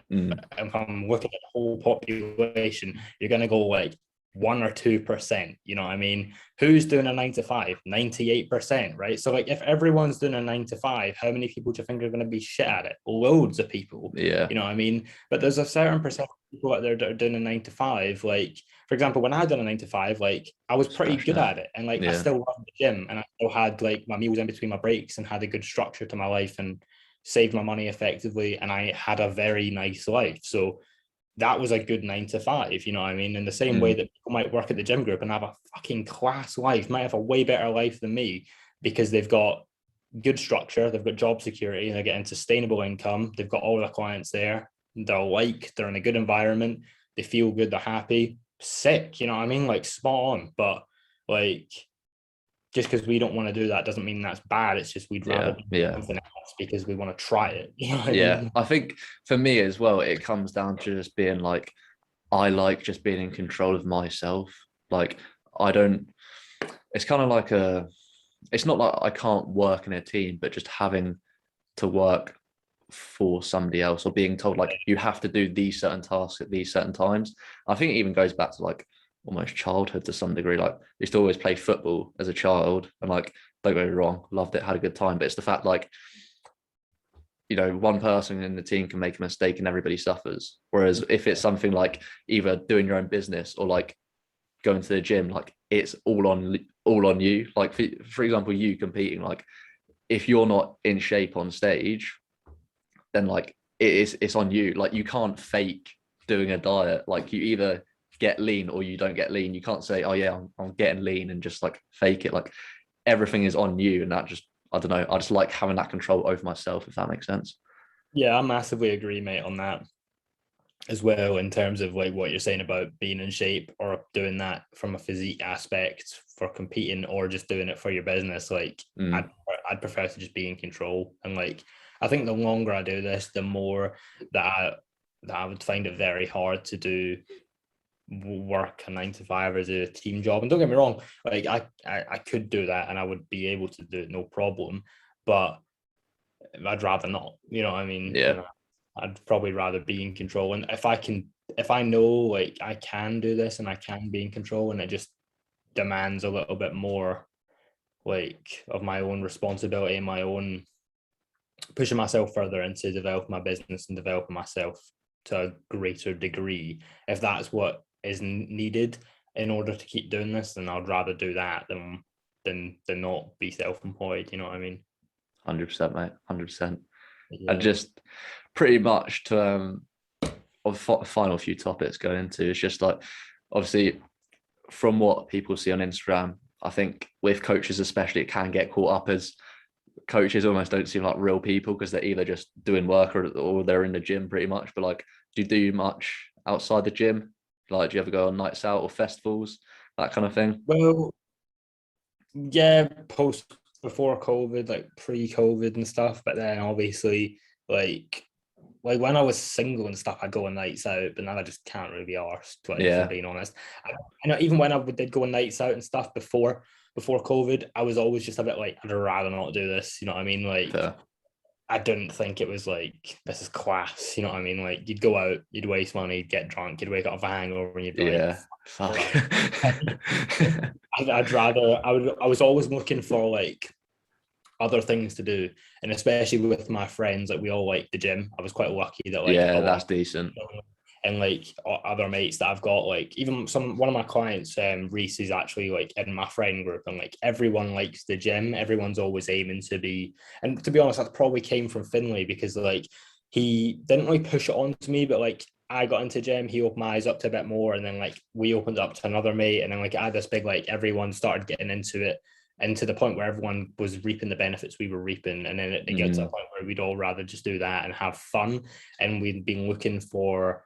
I'm looking at the whole population, you're gonna go like 1 or 2%. You know what I mean? Who's doing a 9 to 5? 98%, right? So like if everyone's doing a 9 to 5, how many people do you think are going to be shit at it? Loads of people. Yeah. You know what I mean? But there's a certain percent of people out there that are doing a 9 to 5. Like, for example, when I had done a 9 to 5, like I was pretty good at it. And like I still loved the gym and I still had like my meals in between my breaks and had a good structure to my life and saved my money effectively. And I had a very nice life. So that was a good 9 to 5, you know what I mean? In the same way that people might work at the gym group and have a fucking class life, might have a way better life than me because they've got good structure, they've got job security, they're getting sustainable income, they've got all their clients there, they're in a good environment, they feel good, they're happy, sick, you know what I mean? Like spot on. But like just because we don't want to do that doesn't mean that's bad. It's just we'd rather do something else because we want to try it. You know what I mean? I think for me as well, it comes down to just being like, I like just being in control of myself. Like it's kind of like it's not like I can't work in a team, but just having to work for somebody else or being told like you have to do these certain tasks at these certain times. I think it even goes back to like almost childhood to some degree. Like I used to always play football as a child and like, don't get me wrong, loved it, had a good time. But it's the fact like, you know, one person in the team can make a mistake and everybody suffers. Whereas if it's something like either doing your own business or like going to the gym, like it's all on you. Like for example, you competing, like if you're not in shape on stage, then like it's on you. Like you can't fake doing a diet. Like you either get lean or you don't get lean. You can't say, oh yeah, I'm getting lean and just like fake it. Like everything is on you. And that just, I don't know, I just like having that control over myself, if that makes sense. Yeah, I massively agree, mate, on that as well, in terms of like what you're saying about being in shape or doing that from a physique aspect for competing or just doing it for your business. Like I'd prefer to just be in control. And like I think the longer I do this, the more that I would find it very hard to do work a 9 to 5 as a team job. And don't get me wrong, like I could do that and I would be able to do it no problem, but I'd rather not, you know what I mean? Yeah. I'd probably rather be in control. And if I know like I can do this and I can be in control and it just demands a little bit more like of my own responsibility and my own pushing myself further into developing my business and developing myself to a greater degree, if that's what is needed in order to keep doing this, then I'd rather do that than not be self-employed. You know what I mean? 100%, mate. 100%. Yeah. And just pretty much to final few topics going into, it's just like obviously from what people see on Instagram, I think with coaches especially, it can get caught up as coaches almost don't seem like real people because they're either just doing work or they're in the gym pretty much. But like, do you do much outside the gym? Like, do you ever go on nights out or festivals, that kind of thing? Well, yeah, before COVID, like pre-COVID and stuff. But then obviously, like when I was single and stuff, I'd go on nights out. But now I just can't really be arsed, like, if I'm being honest. I know even when I did go on nights out and stuff before COVID, I was always just a bit like, I'd rather not do this. You know what I mean? Like, Fair. I didn't think it was like, this is class. You know what I mean? Like, you'd go out, you'd waste money, you'd get drunk, you'd wake up with a hangover, and you'd be like, fuck. I was always looking for like other things to do, and especially with my friends, like we all like the gym. I was quite lucky that like that's decent. And like other mates that I've got, like even one of my clients, Reese, is actually like in my friend group, and like everyone likes the gym. Everyone's always aiming to be, and to be honest, that probably came from Finlay because like he didn't really push it on to me, but like I got into gym, he opened my eyes up to a bit more, and then like we opened up to another mate, and then like I had this big like everyone started getting into it. and to the point where everyone was reaping the benefits we were reaping, and then it gets to a point where we'd all rather just do that and have fun, and we'd been looking for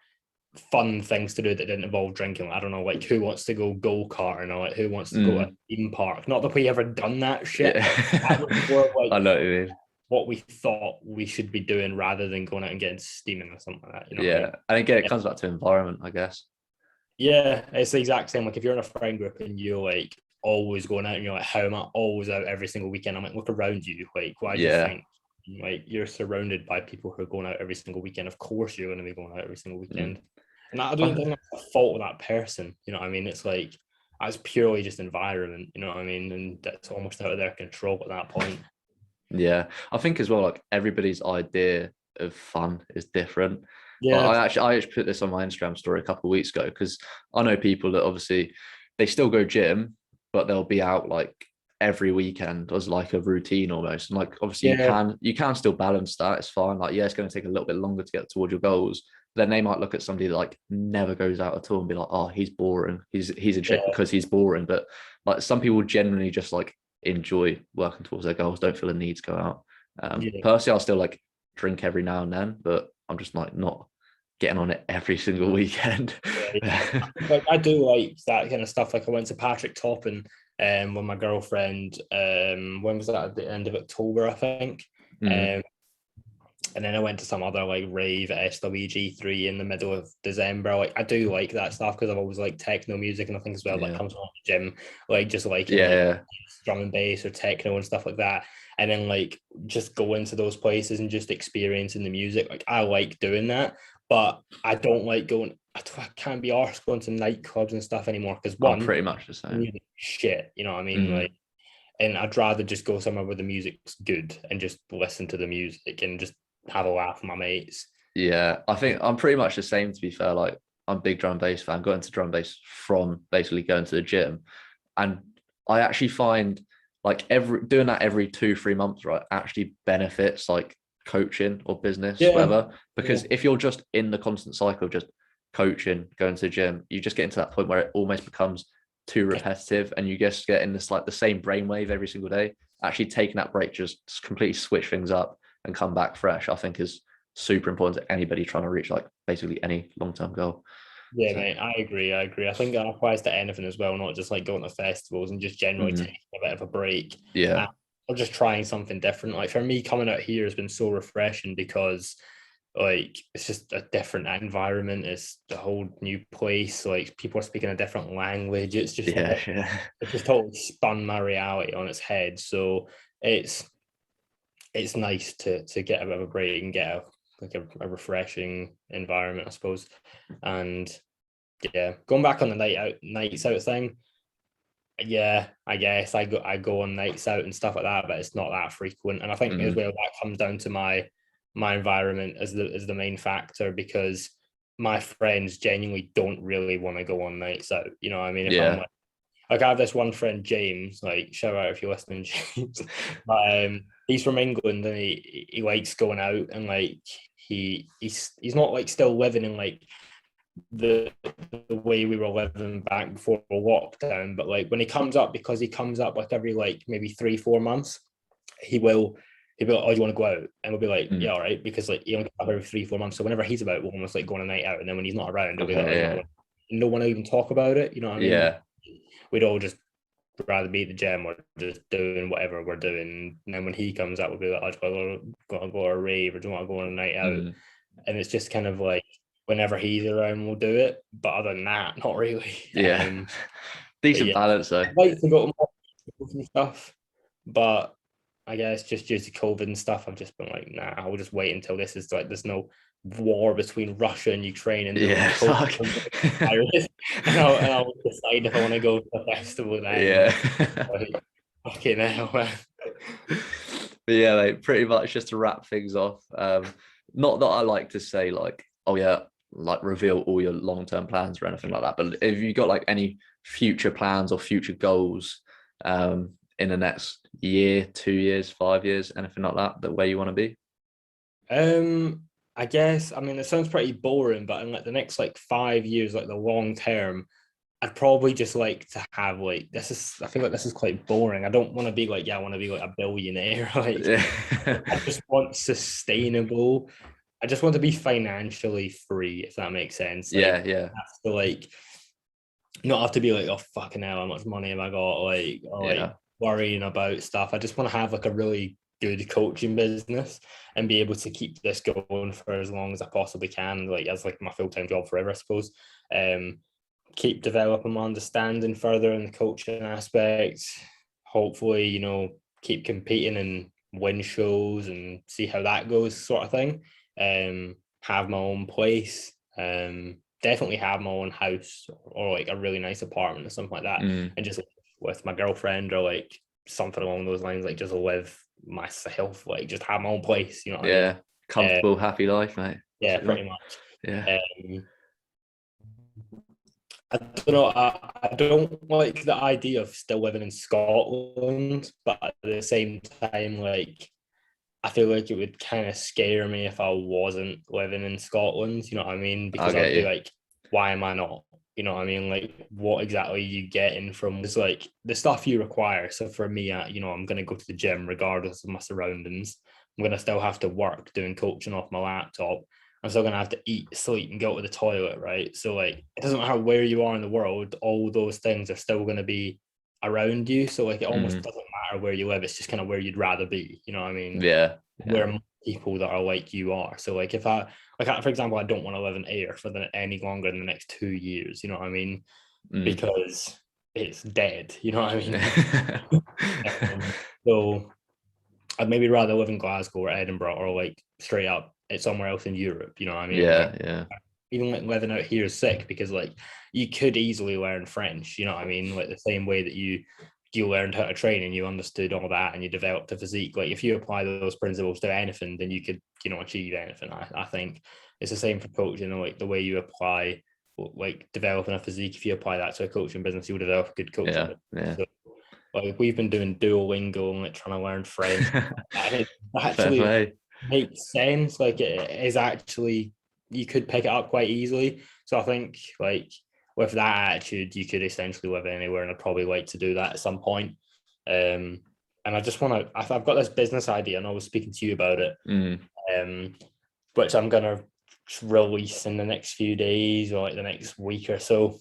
fun things to do that didn't involve drinking. I don't know, like who wants to go go-karting, or like who wants to go to a theme park. Not that we ever done that shit. That was more like I know what you mean. what we thought we should be doing rather than going out and getting steaming or something like that. You know what I mean? And again, it comes back to environment, I guess. Yeah, it's the exact same. Like if you're in a friend group and you're like always going out and you're like, how am I always out every single weekend? I'm like, look around you. Like, why do you think like you're surrounded by people who are going out every single weekend? Of course you're going to be going out every single weekend. And I don't think that's the fault of that person. You know what I mean? It's like that's purely just environment, you know what I mean? And that's almost out of their control at that point. Yeah. I think as well, like everybody's idea of fun is different. Yeah. I actually put this on my Instagram story a couple of weeks ago, because I know people that obviously they still go gym, but they'll be out like every weekend as like a routine almost. And like obviously you can still balance that. It's fine. Like, yeah, it's going to take a little bit longer to get towards your goals. Then they might look at somebody that like never goes out at all and be like, oh, he's boring. He's in shape because he's boring. But like some people genuinely just like enjoy working towards their goals, don't feel a need to go out. Personally, I'll still like drink every now and then, but I'm just like not getting on it every single weekend. Like I do like that kind of stuff. Like I went to Patrick Toppin with my girlfriend. When was that? At the end of October, I think. And then I went to some other like rave at SWG3 in the middle of December. Like I do like that stuff because I've always liked techno music, and I think as well that comes along the gym, like just like drum and bass or techno and stuff like that. And then like just go into those places and just experiencing the music. Like I like doing that, but I don't like going. I can't be arsed going to nightclubs and stuff anymore because one, pretty much the same. Music shit, you know what I mean? Like, and I'd rather just go somewhere where the music's good and just listen to the music and just have a laugh with my mates. Yeah, I think I'm pretty much the same, to be fair. Like I'm a big drum and bass fan, got into drum and bass from basically going to the gym. And I actually find like doing that every 2-3 months, right, actually benefits like coaching or business, whatever. Because if you're just in the constant cycle of just coaching, going to the gym, you just get into that point where it almost becomes too repetitive and you just get in this like the same brainwave every single day. Actually taking that break, just completely switch things up and come back fresh, I think is super important to anybody trying to reach like basically any long-term goal. Yeah, mate, I agree. I think that applies to anything as well, not just like going to festivals and just generally taking a bit of a break. Yeah. Or just trying something different. Like for me, coming out here has been so refreshing because like it's just a different environment. It's a whole new place. Like people are speaking a different language. It's just it just totally spun my reality on its head. So it's nice to get a bit of a break and get a refreshing environment, I suppose. And yeah, going back on the nights out thing. Yeah, I guess I go on nights out and stuff like that, but it's not that frequent. And I think as well that comes down to my environment as the main factor, because my friends genuinely don't really want to go on nights out. You know what I mean? If I'm like I have this one friend, James, like shout out if you're listening, James. But he's from England and he likes going out, and like he's not like still living in like the way we were living back before lockdown, but like when he comes up, because he comes up like every like maybe 3-4 months, he'll be like, oh, do you want to go out? And we'll be like, yeah, all right, because like he only comes up every 3-4 months, so whenever he's about, we'll almost like go on a night out, and then when he's not around, we'll be like, no one will even talk about it, you know what I mean? Yeah, we'd all just rather be at the gym or just doing whatever we're doing, and then when he comes out, we'll be like, oh, do you want to go to a rave, or do you want to go on a night out? And it's just kind of like whenever he's around, we'll do it. But other than that, not really. Yeah. Decent balance though. I'd like to go to more and stuff, but I guess just due to COVID and stuff, I've just been like, nah, I'll just wait until this is like there's no war between Russia and Ukraine and and I'll decide if I want to go to the festival then. Yeah. Like, fucking hell, man. But yeah, like pretty much just to wrap things off. Not that I like to say like, oh yeah, like reveal all your long-term plans or anything like that, but if you got like any future plans or future goals in the next year, 2 years, 5 years, anything like that where you want to be? I guess, I mean, it sounds pretty boring, but in like the next like 5 years, like the long term, I'd probably just like to have like I feel like this is quite boring. I don't want to be like, yeah, I want to be like a billionaire. Like Yeah. I just want sustainable. I just want to be financially free, if that makes sense. Like Yeah. have to like not have to be like, oh fucking hell, how much money have I got? Like, or like worrying about stuff. I just want to have like a really good coaching business and be able to keep this going for as long as I possibly can, like as like my full-time job forever, I suppose. Keep developing my understanding further in the coaching aspect. Hopefully, you know, keep competing and win shows and see how that goes, sort of thing. Have my own place. Definitely have my own house or like a really nice apartment or something like that, and just with my girlfriend or like something along those lines, like just live myself, like just have my own place, you know what I mean? Comfortable, happy life, mate. Yeah, pretty much. Yeah. I don't know. I don't like the idea of still living in Scotland, but at the same time, like I feel like it would kind of scare me if I wasn't living in Scotland. You know what I mean? Because I'd be like, why am I not? You know what I mean? Like, what exactly are you getting from this? Like the stuff you require. So for me, you know, I'm gonna go to the gym regardless of my surroundings. I'm gonna still have to work doing coaching off my laptop. I'm still gonna have to eat, sleep, and go to the toilet, right? So like, it doesn't matter where you are in the world, all those things are still gonna be around you. So like, it almost doesn't matter where you live. It's just kind of where you'd rather be. You know what I mean? Yeah. Where people that are like you are. So like, if I like, for example, I don't want to live in Ayr for any longer than the next 2 years. You know what I mean? Because it's dead. You know what I mean? So I'd maybe rather live in Glasgow or Edinburgh or like straight up it's somewhere else in Europe, you know what I mean? Yeah. Even like living out here is sick because like you could easily learn French, you know what I mean? Like the same way that you learned how to train and you understood all that and you developed a physique. Like if you apply those principles to anything, then you could, you know, achieve anything. I think it's the same for coaching, like the way you apply like developing a physique. If you apply that to a coaching business, you'll develop a good coaching business. So, like we've been doing Duolingo and like trying to learn French. And it actually makes sense. Like it is actually, you could pick it up quite easily. So I think like with that attitude, you could essentially live anywhere, and I'd probably like to do that at some point. And I just want to, I've got this business idea and I was speaking to you about it, which I'm going to release in the next few days or like the next week or so,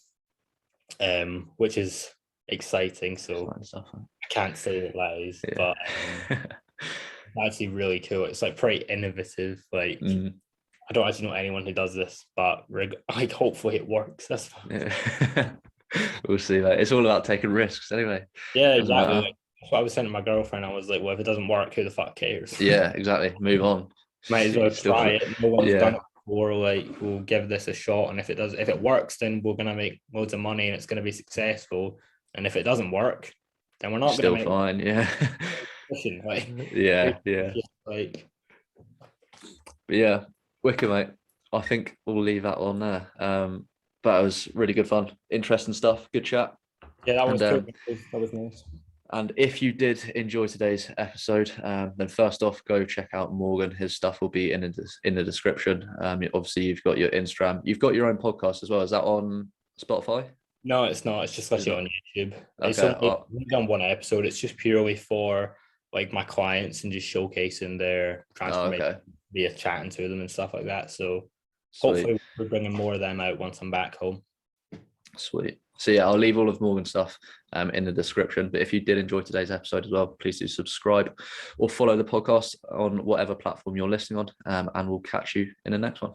which is exciting. So I can't say that is, but actually really cool. It's like pretty innovative. Like I don't actually know anyone who does this, but like hopefully it works. That's fine. We'll see. Like it's all about taking risks, anyway. Yeah, exactly. Like, that's what I was saying to my girlfriend. I was like, well, if it doesn't work, who the fuck cares? Yeah, exactly. Move on. Might as well try it. No one's done it before. Like we'll give this a shot, and if it works, then we're gonna make loads of money and it's gonna be successful. And if it doesn't work, then we're not still gonna make fine. Yeah. Like, yeah. Like, but yeah, wicked, mate. I think we'll leave that on there. But it was really good fun, interesting stuff, good chat. Yeah, that was cool. That was nice. And if you did enjoy today's episode, then first off, go check out Morgan. His stuff will be in the description. Obviously, you've got your Instagram. You've got your own podcast as well. Is that on Spotify? No, it's not. It's just actually on YouTube. Okay. It's only done one episode. It's just purely for like my clients and just showcasing their transformation via chatting to them and stuff like that. So hopefully we're bringing more of them out once I'm back home. Sweet. So yeah, I'll leave all of Morgan's stuff in the description. But if you did enjoy today's episode as well, please do subscribe or follow the podcast on whatever platform you're listening on. And we'll catch you in the next one.